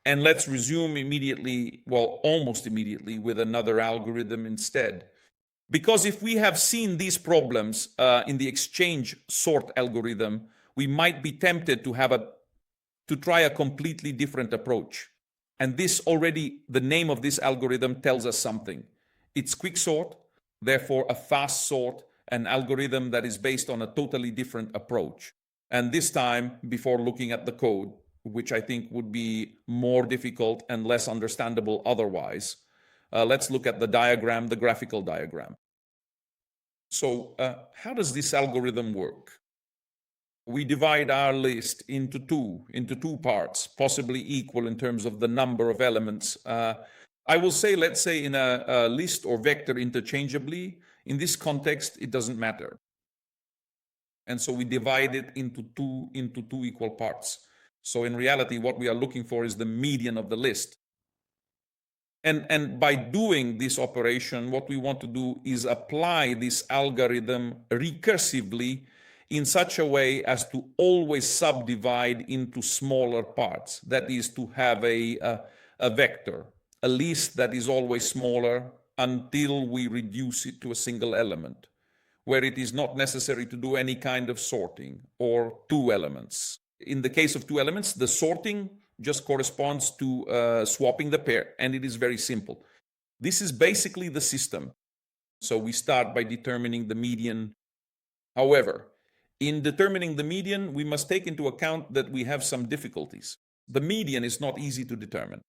And let's resume immediately, well, almost immediately, with another algorithm instead. Because if we have seen these problems in the exchange sort algorithm, we might be tempted to try a completely different approach. And this already, the name of this algorithm tells us something. It's quicksort, therefore a fast sort, an algorithm that is based on a totally different approach. And this time, before looking at the code, which I think would be more difficult and less understandable otherwise, let's look at the diagram, the graphical diagram. So how does this algorithm work? We divide our list into two parts, possibly equal in terms of the number of elements. I will say, let's say in a list or vector interchangeably. In this context, it doesn't matter. And so we divide it into two equal parts. So in reality, what we are looking for is the median of the list. And by doing this operation, what we want to do is apply this algorithm recursively in such a way as to always subdivide into smaller parts. That is, to have a vector, a list that is always smaller until we reduce it to a single element, where it is not necessary to do any kind of sorting, or two elements. In the case of two elements, the sorting just corresponds to swapping the pair, and it is very simple. This is basically the system. So we start by determining the median. However, in determining the median, we must take into account that we have some difficulties. The median is not easy to determine.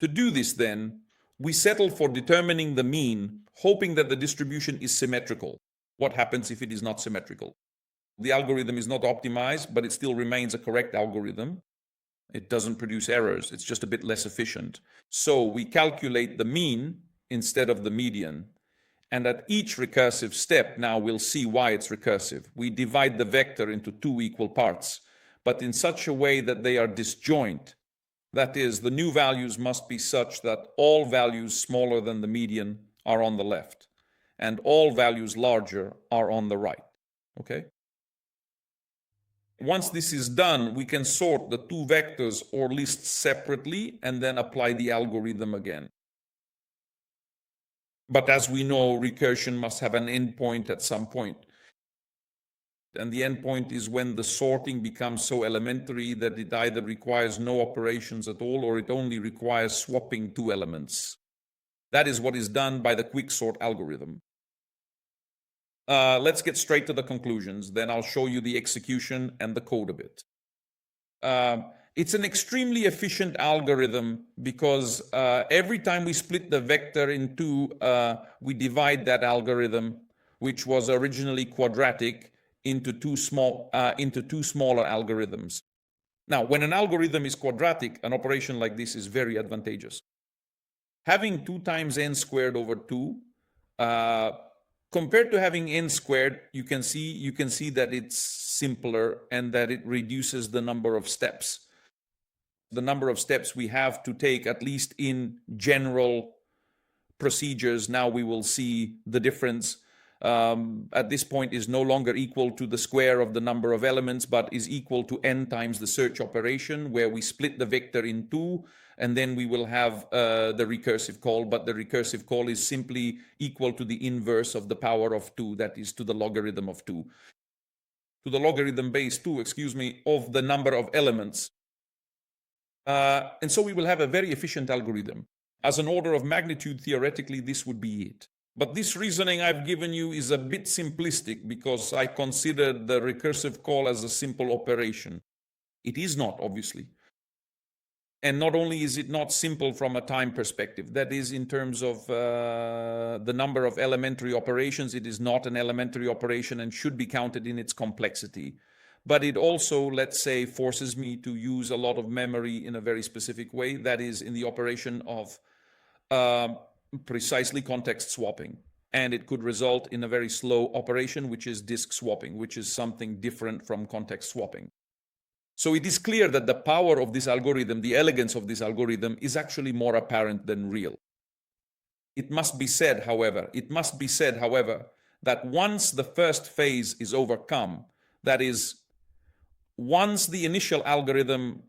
To do this, then, we settle for determining the mean, hoping that the distribution is symmetrical. What happens if it is not symmetrical? The algorithm is not optimized, but it still remains a correct algorithm. It doesn't produce errors. It's just a bit less efficient. So we calculate the mean instead of the median. And at each recursive step, now we'll see why it's recursive. We divide the vector into two equal parts, but in such a way that they are disjoint. That is, the new values must be such that all values smaller than the median are on the left, and all values larger are on the right. Okay? Once this is done, we can sort the two vectors or lists separately and then apply the algorithm again. But as we know, recursion must have an endpoint at some point. And the endpoint is when the sorting becomes so elementary that it either requires no operations at all, or it only requires swapping two elements. That is what is done by the quicksort algorithm. Let's get straight to the conclusions. Then I'll show you the execution and the code a bit. It's an extremely efficient algorithm because every time we split the vector in two, we divide that algorithm, which was originally quadratic, into two smaller algorithms. Now, when an algorithm is quadratic, an operation like this is very advantageous. Having 2 times n squared over 2, compared to having n squared, you can see that it's simpler and that it reduces the number of steps. The number of steps we have to take, at least in general procedures, now we will see the difference. At this point is no longer equal to the square of the number of elements, but is equal to n times the search operation, where we split the vector in 2, and then we will have the recursive call, but the recursive call is simply equal to the inverse of the power of 2, that is to the logarithm of 2. To the logarithm base 2, of the number of elements. And so we will have a very efficient algorithm. As an order of magnitude, theoretically, this would be it. But this reasoning I've given you is a bit simplistic because I consider the recursive call as a simple operation. It is not, obviously. And not only is it not simple from a time perspective, that is, in terms of the number of elementary operations, it is not an elementary operation and should be counted in its complexity. But it also, let's say, forces me to use a lot of memory in a very specific way, that is, in the operation of precisely context swapping. And it could result in a very slow operation, which is disk swapping, which is something different from context swapping. So it is clear that the power of this algorithm, the elegance of this algorithm, is actually more apparent than real. It must be said, however, that once the first phase is overcome, that is, once the initial algorithm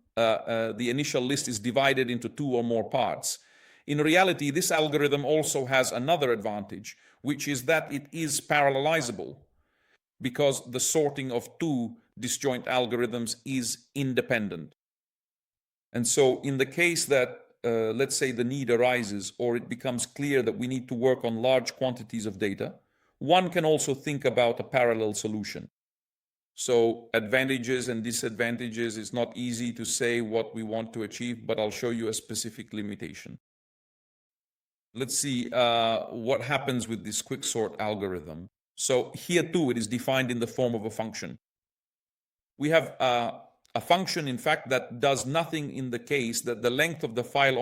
the initial list is divided into 2 or more parts. In reality, this algorithm also has another advantage, which is that it is parallelizable, because the sorting of 2 disjoint algorithms is independent. And so in the case that, let's say, the need arises, or it becomes clear that we need to work on large quantities of data, one can also think about a parallel solution. So advantages and disadvantages, it's not easy to say what we want to achieve, but I'll show you a specific limitation. Let's see what happens with this quicksort algorithm. So here too, it is defined in the form of a function. We have a function, in fact, that does nothing in the case that the length of the file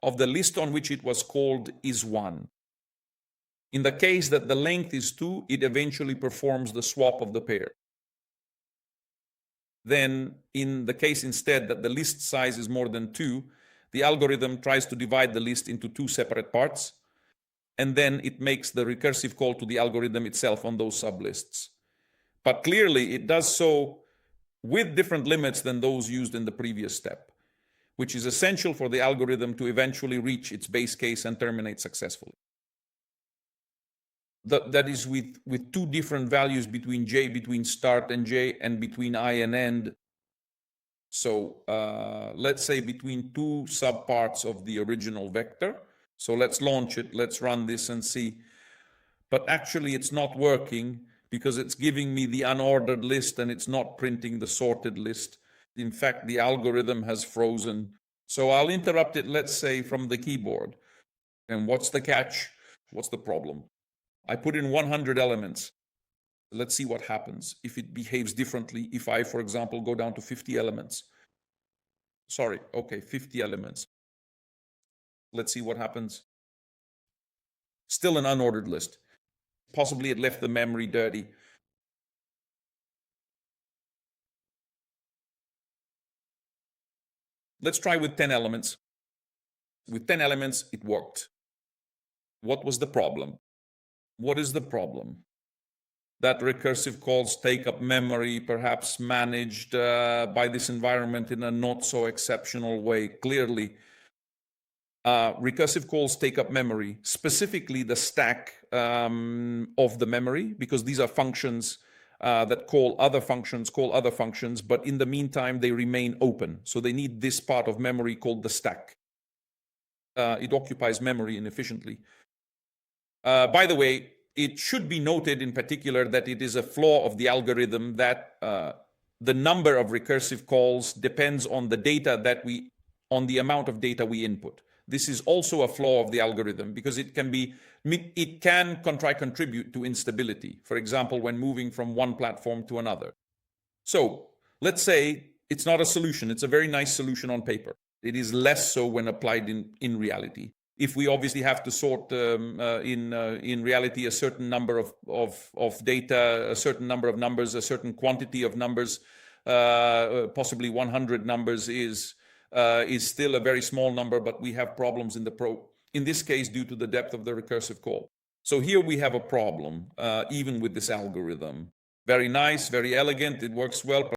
of the list on which it was called is 1. In the case that the length is 2, it eventually performs the swap of the pair. Then in the case instead that the list size is more than 2, the algorithm tries to divide the list into 2 separate parts, and then it makes the recursive call to the algorithm itself on those sublists. But clearly it does so with different limits than those used in the previous step, which is essential for the algorithm to eventually reach its base case and terminate successfully. That is with 2 different values between j, between start and j, and between I and end. So let's say between 2 subparts of the original vector. So let's launch it, let's run this and see. But actually it's not working because it's giving me the unordered list and it's not printing the sorted list. In fact, the algorithm has frozen. So I'll interrupt it, let's say, from the keyboard. And what's the catch? What's the problem? I put in 100 elements. Let's see what happens if it behaves differently. If I, for example, go down to 50 elements. Sorry, okay, 50 elements. Let's see what happens. Still an unordered list. Possibly it left the memory dirty. Let's try with 10 elements. With 10 elements, it worked. What was the problem? What is the problem? That recursive calls take up memory, perhaps managed by this environment in a not so exceptional way. Clearly, recursive calls take up memory, specifically the stack of the memory, because these are functions that call other functions, but in the meantime, they remain open. So they need this part of memory called the stack. It occupies memory inefficiently. By the way, it should be noted in particular that it is a flaw of the algorithm that the number of recursive calls depends on on the amount of data we input. This is also a flaw of the algorithm because it can contribute to instability. For example, when moving from one platform to another. So let's say it's not a solution. It's a very nice solution on paper. It is less so when applied in reality. If we obviously have to sort in reality a certain number of data, a certain number of numbers, a certain quantity of numbers, possibly 100 numbers is still a very small number, but we have problems in this case due to the depth of the recursive call. So here we have a problem, even with this algorithm. Very nice, very elegant, it works well.